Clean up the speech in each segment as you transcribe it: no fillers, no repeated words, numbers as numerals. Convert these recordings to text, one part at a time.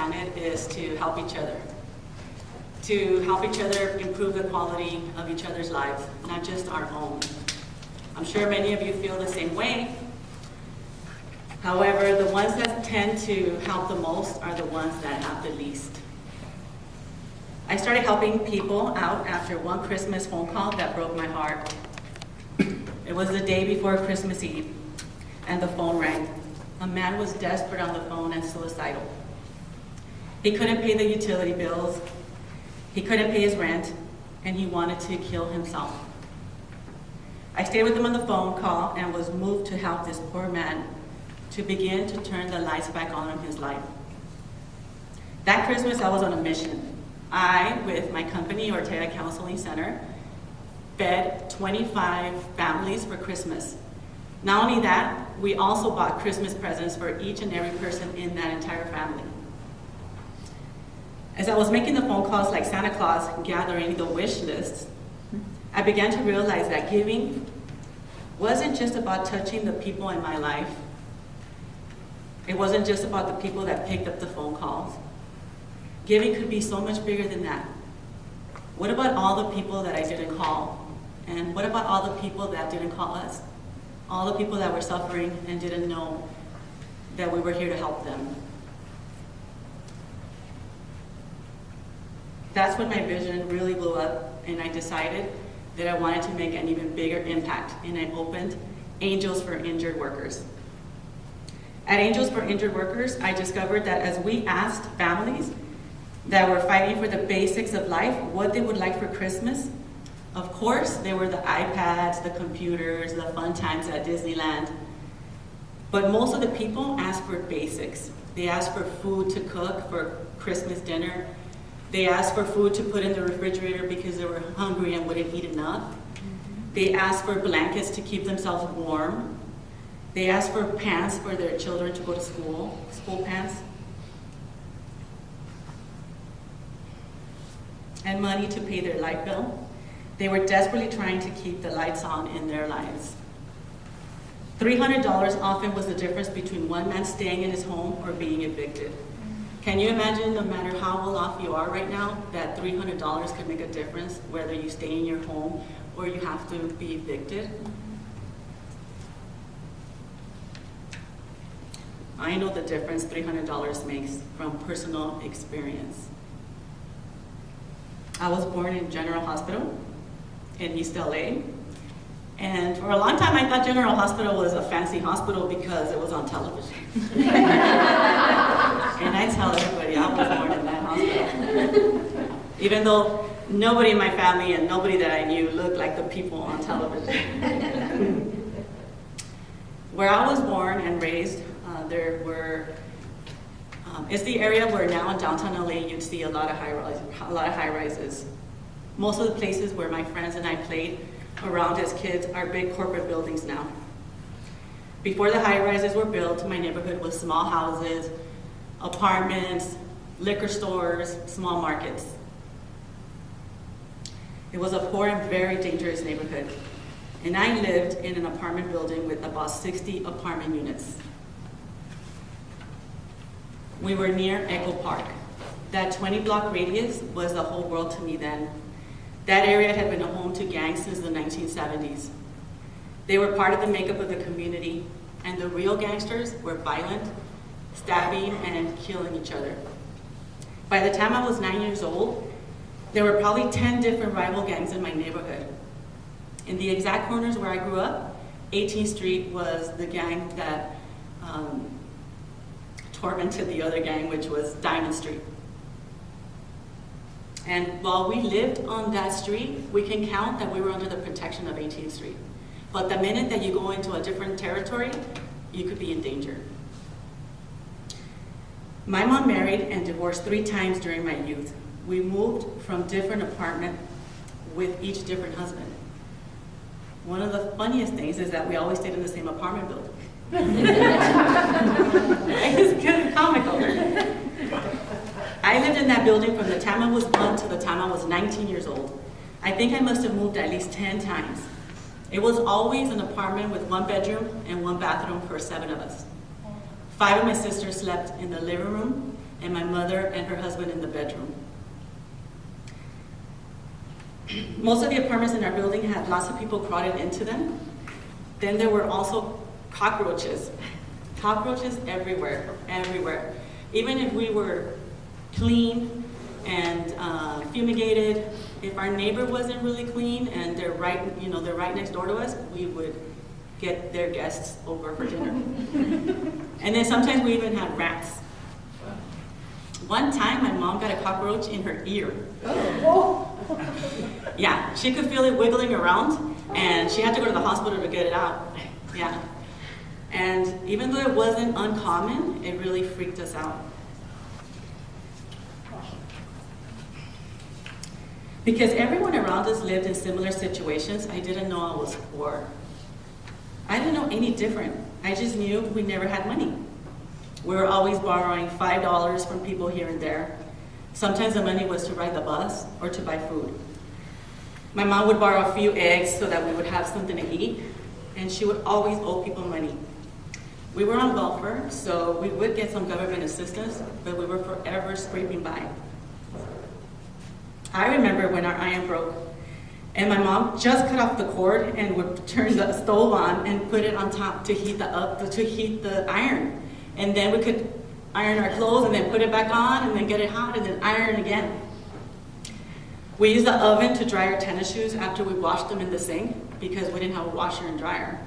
planet is to help each other. To help each other improve the quality of each other's lives, not just our own. I'm sure many of you feel the same way. However, the ones that tend to help the most are the ones that have the least. I started helping people out after one Christmas phone call that broke my heart. It was the day before Christmas Eve, and the phone rang. A man was desperate on the phone and suicidal. He couldn't pay the utility bills, he couldn't pay his rent, and he wanted to kill himself. I stayed with him on the phone call and was moved to help this poor man to begin to turn the lights back on in his life. That Christmas, I was on a mission. I, with my company, Ortega Counseling Center, fed 25 families for Christmas. Not only that, we also bought Christmas presents for each and every person in that entire family. As I was making the phone calls like Santa Claus, gathering the wish lists, I began to realize that giving wasn't just about touching the people in my life. It wasn't just about the people that picked up the phone calls. Giving could be so much bigger than that. What about all the people that I didn't call? And what about all the people that didn't call us? All the people that were suffering and didn't know that we were here to help them. That's when my vision really blew up, and I decided that I wanted to make an even bigger impact, and I opened Angels for Injured Workers. At Angels for Injured Workers, I discovered that as we asked families that were fighting for the basics of life what they would like for Christmas, of course, there were the iPads, the computers, the fun times at Disneyland. But most of the people asked for basics. They asked for food to cook for Christmas dinner. They asked for food to put in the refrigerator because they were hungry and wouldn't eat enough. They asked for blankets to keep themselves warm. They asked for pants for their children to go to school pants. And money to pay their light bill. They were desperately trying to keep the lights on in their lives. $300 often was the difference between one man staying in his home or being evicted. Can you imagine, no matter how well off you are right now, that $300 could make a difference whether you stay in your home or you have to be evicted? I know the difference $300 makes from personal experience. I was born in General Hospital in East LA. And for a long time, I thought General Hospital was a fancy hospital because it was on television. And I tell everybody I was born in that hospital. Even though nobody in my family and nobody that I knew looked like the people on television. Where I was born and raised, it's the area where now in downtown LA you'd see a lot of high-rises. Most of the places where my friends and I played around as kids are big corporate buildings now. Before the high-rises were built, my neighborhood was small houses, apartments, liquor stores, small markets. It was a poor and very dangerous neighborhood. And I lived in an apartment building with about 60 apartment units. We were near Echo Park. That 20-block radius was the whole world to me then. That area had been a home to gangs since the 1970s. They were part of the makeup of the community, and the real gangsters were violent, stabbing, and killing each other. By the time I was 9 years old, there were probably 10 different rival gangs in my neighborhood. In the exact corners where I grew up, 18th Street was the gang that tormented the other gang, which was Diamond Street. And while we lived on that street, we can count that we were under the protection of 18th Street. But the minute that you go into a different territory, you could be in danger. My mom married and divorced 3 times during my youth. We moved from different apartments with each different husband. One of the funniest things is that we always stayed in the same apartment building. It's kind of comical. I lived in that building from the time I was 1 to the time I was 19 years old. I think I must have moved at least 10 times. It was always an apartment with 1 bedroom and 1 bathroom for 7 of us. 5 of my sisters slept in the living room, and my mother and her husband in the bedroom. Most of the apartments in our building had lots of people crowded into them. Then there were also cockroaches. Cockroaches everywhere, everywhere. Even if we were clean and fumigated, if our neighbor wasn't really clean and they're right next door to us, we would get their guests over for dinner. And then sometimes we even had rats. One time, my mom got a cockroach in her ear. Yeah, she could feel it wiggling around, and she had to go to the hospital to get it out. Yeah. And even though it wasn't uncommon, it really freaked us out. Because everyone around us lived in similar situations, I didn't know I was poor. I didn't know any different. I just knew we never had money. We were always borrowing $5 from people here and there. Sometimes the money was to ride the bus or to buy food. My mom would borrow a few eggs so that we would have something to eat, and she would always owe people money. We were on welfare, so we would get some government assistance, but we were forever scraping by. I remember when our iron broke, and my mom just cut off the cord and would turn the stove on and put it on top to heat the iron. And then we could iron our clothes and then put it back on and then get it hot and then iron again. We used the oven to dry our tennis shoes after we washed them in the sink because we didn't have a washer and dryer.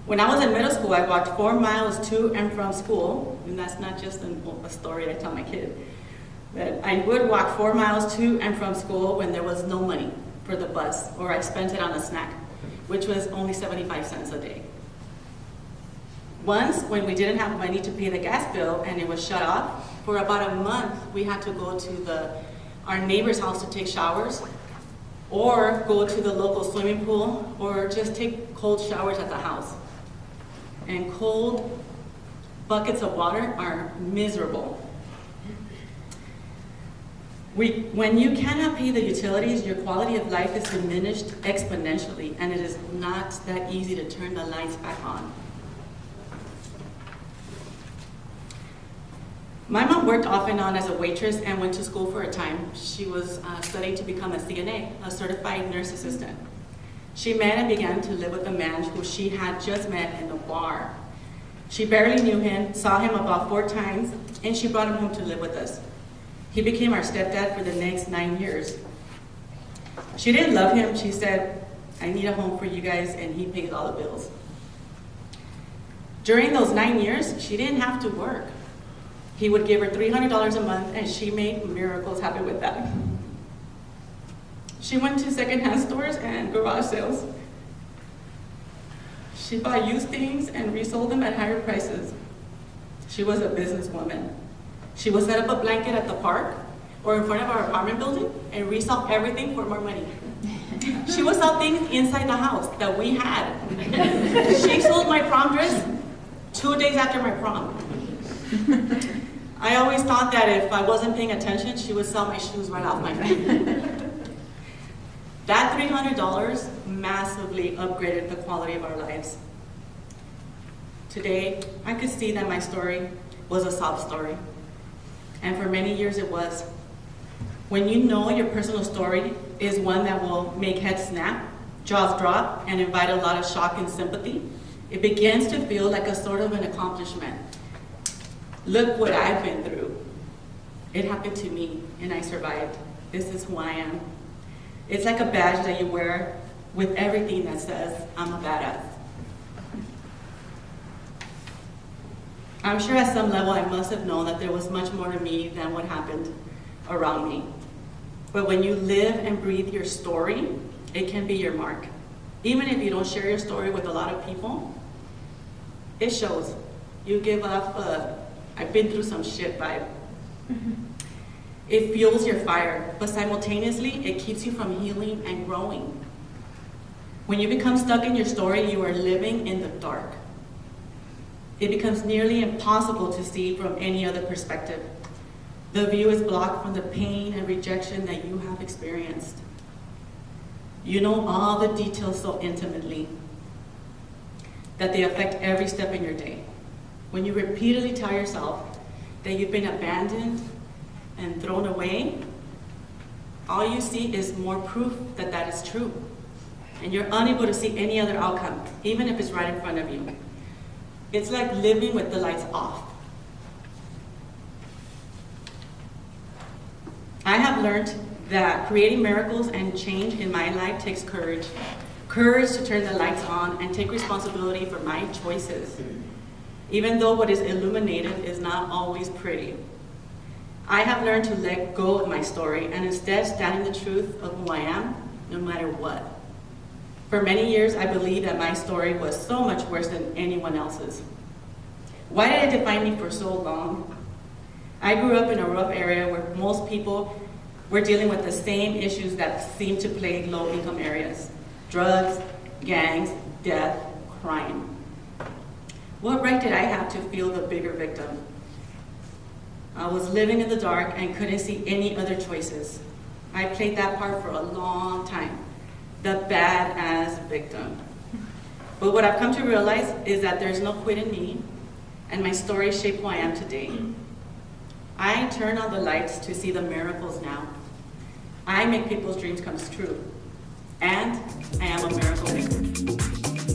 When I was in middle school, I walked 4 miles to and from school, and that's not just a story I tell my kid. But I would walk 4 miles to and from school when there was no money for the bus, or I spent it on a snack, which was only 75 cents a day. Once, when we didn't have money to pay the gas bill and it was shut off, for about a month, we had to go to our neighbor's house to take showers, or go to the local swimming pool, or just take cold showers at the house. And cold buckets of water are miserable. When you cannot pay the utilities, your quality of life is diminished exponentially, and it is not that easy to turn the lights back on. My mom worked off and on as a waitress and went to school for a time. She was studying to become a CNA, a certified nurse assistant. She met and began to live with a man who she had just met in a bar. She barely knew him, saw him about 4 times, and she brought him home to live with us. He became our stepdad for the next 9 years. She didn't love him. She said, "I need a home for you guys," and he pays all the bills. During those 9 years, she didn't have to work. He would give her $300 a month, and she made miracles happen with that. She went to secondhand stores and garage sales. She bought used things and resold them at higher prices. She was a businesswoman. She would set up a blanket at the park or in front of our apartment building and resell everything for more money. She would sell things inside the house that we had. She sold my prom dress 2 days after my prom. I always thought that if I wasn't paying attention, she would sell my shoes right off my feet. That $300 massively upgraded the quality of our lives. Today, I could see that my story was a sob story. And for many years it was. When you know your personal story is one that will make heads snap, jaws drop, and invite a lot of shock and sympathy, it begins to feel like a sort of an accomplishment. Look what I've been through. It happened to me, and I survived. This is who I am. It's like a badge that you wear with everything that says, I'm a badass. I'm sure at some level I must have known that there was much more to me than what happened around me. But when you live and breathe your story, it can be your mark. Even if you don't share your story with a lot of people, it shows. You give off a, I've been through some shit vibe. It fuels your fire, but simultaneously, it keeps you from healing and growing. When you become stuck in your story, you are living in the dark. It becomes nearly impossible to see from any other perspective. The view is blocked from the pain and rejection that you have experienced. You know all the details so intimately that they affect every step in your day. When you repeatedly tell yourself, that you've been abandoned and thrown away, all you see is more proof that that is true. And you're unable to see any other outcome, even if it's right in front of you. It's like living with the lights off. I have learned that creating miracles and change in my life takes courage. Courage to turn the lights on and take responsibility for my choices, even though what is illuminated is not always pretty. I have learned to let go of my story and instead stand in the truth of who I am, no matter what. For many years, I believed that my story was so much worse than anyone else's. Why did it define me for so long? I grew up in a rough area where most people were dealing with the same issues that seem to plague low-income areas: drugs, gangs, death, crime. What right did I have to feel the bigger victim? I was living in the dark and couldn't see any other choices. I played that part for a long time, the badass victim. But what I've come to realize is that there's no quit in me, and my story shaped who I am today. I turn on the lights to see the miracles now. I make people's dreams come true, and I am a miracle maker.